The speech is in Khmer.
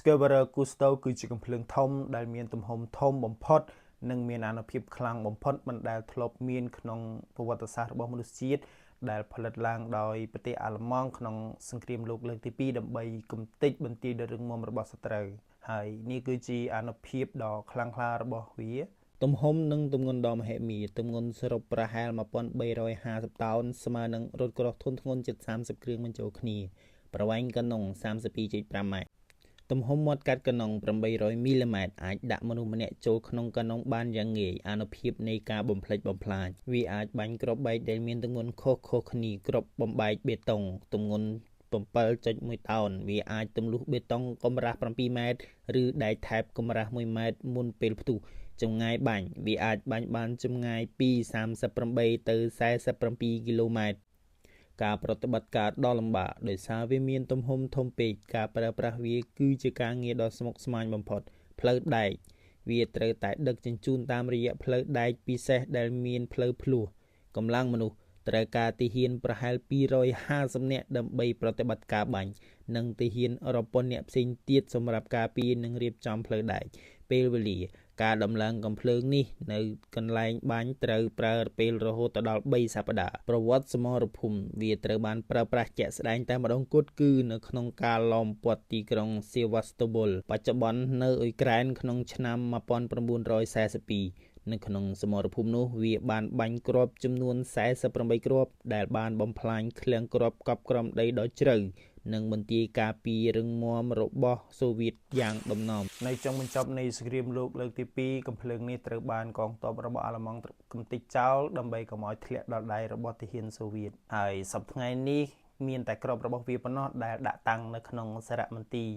Discoverer Gusto គឺជាកំភ្លើងធំដែលមានទំហំធំបំផុតនិងមានអានុភាពខ្លាំងបំផុតមិនដែលធ្លាប់មានក្នុងប្រវត្តិសាស្ត្ររបស់មនុស្សជាតិដែលផលិតឡើងដោយប្រទេសអាល្លឺម៉ង់ក្នុងសង្គ្រាមលោកលើកទី2ដើម្បីគំទេចបន្ទាយដ៏រឹងមាំរបស់សត្រូវហើយនេះគឺជាអានុភាពដ៏ខ្លាំងក្លារបស់វាទំហំនិងទម្ងន់ដ៏មហិមាទម្ងន់សរុបប្រហែល1350តោនស្មើនឹងរថក្រោះធុនធ្ងន់ជិត30គ្រឿងបញ្ចូលគ្នាប្រវែងកណ្ដុង 32.5 ម៉ែត្រទំហំមាត់កាត់កណ្ដុង800មីលីម៉ែត្រអាចដាក់មនុស្សម្នាក់ចូលក្នុងកណ្ដុងបានយ៉ាងងាយអានុភាពនៃការបំផ្លិចបំផ្លាញវាអាចបាញ់គ្រាប់បែកដែលមានទម្ងន់ខុសៗគ្នាគ្រាប់បំបែកបេតុងទម្ងន់ 7.1 តោនវាអាចទម្លុះបេតុងកម្រាស់7ម៉ែត្រឬដែកថែបកម្រាស់1ម៉ែត្រមុនពេលផ្ទុះចម្ងាយបាញ់វាអាចបាញ់បានចម្ងាយពី38ទៅ47គីឡូម៉ែត្រការប្រតិបត្តិការដ៏លំបាកដោយសារវាមានទំហំធំពេកការប្រើប្រាស់វាគឺជាការងារដ៏ស្មុគស្មាញបំផុតផ្លូវដែកវាត្រូវតែដឹកជញ្ជូនតាមរយៈផ្លូវដែកពិសេសដែលមានផ្លូវភ្លោះកម្លាំងមនុស្សត្រូវការទាហានប្រហែល250នាក់ដើម្បីប្រតិបត្តិការបាញ់និងទាហានរាប់ពាន់នាក់ផ្សេងទៀតសម្រាប់ការពារនិងរៀបចំផ្លូវដែកពេលវេលាការដំឡើងកំភ្លើងនេះនៅកន្លែងបាញ់ត្រូវប្រើពេលរហូតដល់3សប្តាហ៍ប្រវត្តិសមរភូមិវាត្រូវបានប្រើប្រាស់ជាក់ស្ដែងតែម្ដងគត់គឺនៅក្នុងការឡោមព័ទ្ធទីក្រុងសេវ៉ាស្តូប៊ុលបច្ចុប្បន្ននៅអ៊ុយក្រែនក្នុងឆ្នាំ1942នៅក្នុងសមរភូមិនោះវាបានបាញ់គ្រាប់ចំនួន48គ្រាប់ដែលបានបំផ្លាញឃ្លាំងគ្រាប់កប់ក្រោមដីដ៏ជ្រៅនិងបន្ទាយការពាររឹងមាំរបស់សូវៀតយ៉ាងដំណំនៅចុងបញ្ចប់នៃសង្គ្រាមលោកលើកទី2កំភ្លើងនេះត្រូវបានកងទ័ពរបស់អាល្លឺម៉ង់កំទេចចោលដើម្បីកុំឲ្យធ្លាក់ដល់ដៃរបស់ទាហានសូវៀតហើយសប្តាហ៍ថ្ងៃនេះមានតែគ្រាប់របស់វាប៉ុណ្ណោះដែលដាក់តាំងនៅក្នុងសារមន្ទីរ